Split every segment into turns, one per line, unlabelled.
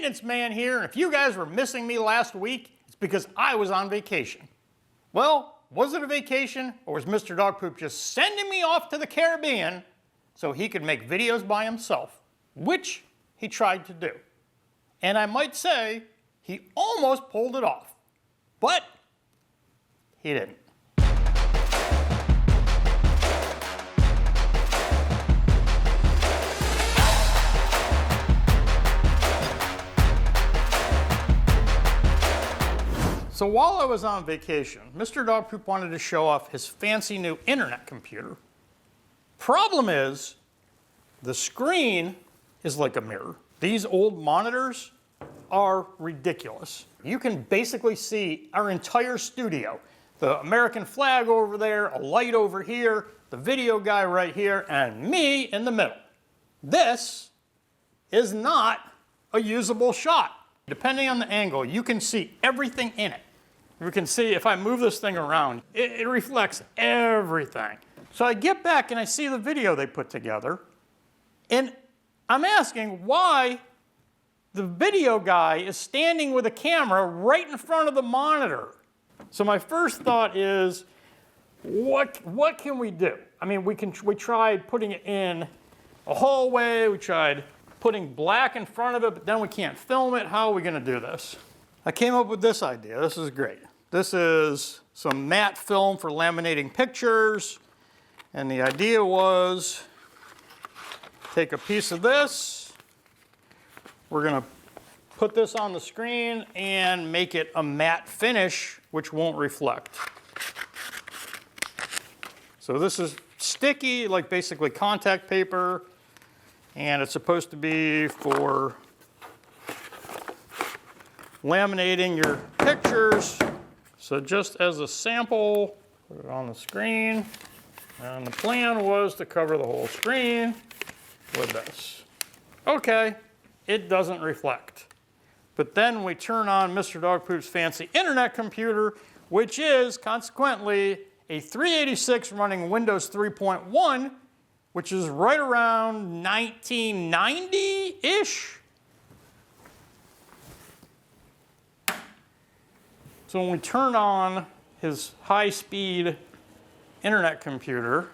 maintenance man here, and if you guys were missing me last week, it's because I was on vacation. Well, was it a vacation, or was Mr. Dog Poop just sending me off to the Caribbean so he could make videos by himself, which he tried to do. And I might say he almost pulled it off, but he didn't. So while I was on vacation, Mr. Dog Poop wanted to show off his fancy new internet computer. Problem is, the screen is like a mirror. These old monitors are ridiculous. You can basically see our entire studio. The American flag over there, a light over here, the video guy right here, and me in the middle. This is not a usable shot. Depending on the angle, you can see everything in it. You can see if I move this thing around, it reflects everything. So I get back and I see the video they put together, and I'm asking why the video guy is standing with a camera right in front of the monitor. So my first thought is, what can we do? I mean, we tried putting it in a hallway, we tried putting black in front of it, but then we can't film it. How are we going to do this? I came up with this idea. This is great. This is some matte film for laminating pictures. And the idea was, take a piece of this. We're going to put this on the screen and make it a matte finish, which won't reflect. So this is sticky, like basically contact paper. And it's supposed to be for laminating your pictures. So just as a sample, put it on the screen. And the plan was to cover the whole screen with this. Okay, it doesn't reflect. But then we turn on Mr. Dog Poop's fancy internet computer, which is consequently a 386 running Windows 3.1, which is right around 1990-ish. So when we turn on his high-speed internet computer,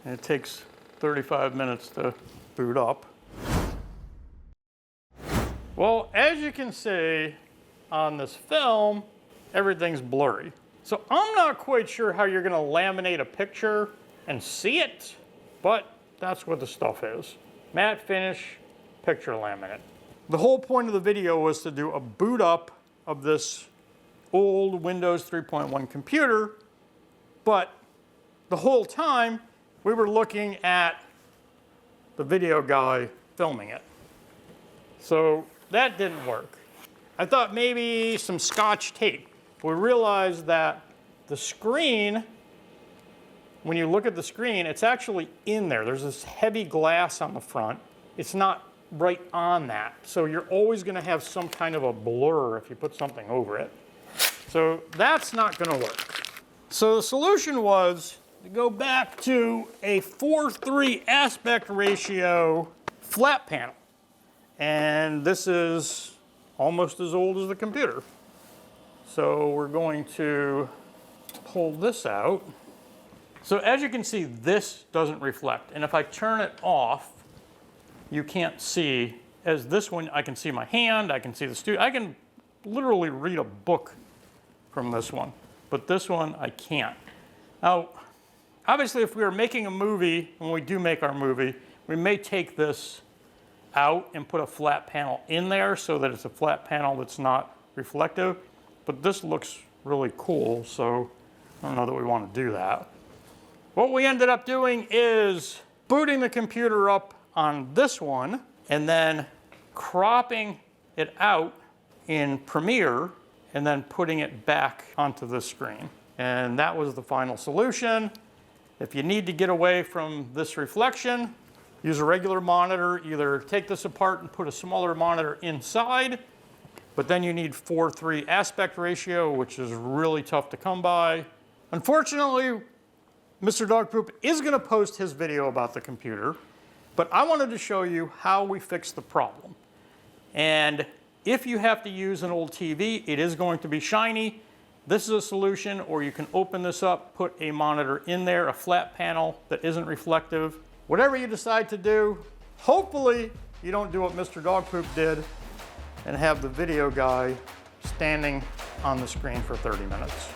and it takes 35 minutes to boot up. Well, as you can see on this film, everything's blurry. So I'm not quite sure how you're going to laminate a picture and see it, but that's what the stuff is. Matte finish, picture laminate. The whole point of the video was to do a boot up of this old Windows 3.1 computer, but the whole time we were looking at the video guy filming it. So that didn't work. I thought maybe some Scotch tape. We realized that the screen, when you look at the screen, it's actually in there. There's this heavy glass on the front. It's not right on that. So you're always going to have some kind of a blur if you put something over it. So that's not going to work. So the solution was to go back to a 4:3 aspect ratio flat panel. And this is almost as old as the computer. So we're going to pull this out. So as you can see, this doesn't reflect. And if I turn it off, you can't see. As this one, I can see my hand, I can see the studio. I can literally read a book from this one. But this one, I can't. Now, obviously, if we were making a movie, when we do make our movie, we may take this out and put a flat panel in there so that it's a flat panel that's not reflective. But this looks really cool, so I don't know that we want to do that. What we ended up doing is booting the computer up on this one and then cropping it out in Premiere and then putting it back onto the screen. And that was the final solution. If you need to get away from this reflection, use a regular monitor. Either take this apart and put a smaller monitor inside, but then you need 4:3 aspect ratio, which is really tough to come by. Unfortunately, Mr. Dog Poop is going to post his video about the computer. But I wanted to show you how we fix the problem. And if you have to use an old TV, it is going to be shiny. This is a solution, or you can open this up, put a monitor in there, a flat panel that isn't reflective. Whatever you decide to do, hopefully you don't do what Mr. Dog Poop did and have the video guy standing on the screen for 30 minutes.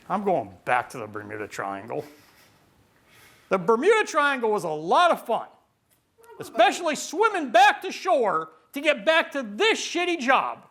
I'm going back to the Bermuda Triangle. The Bermuda Triangle was a lot of fun, especially swimming back to shore to get back to this shitty job.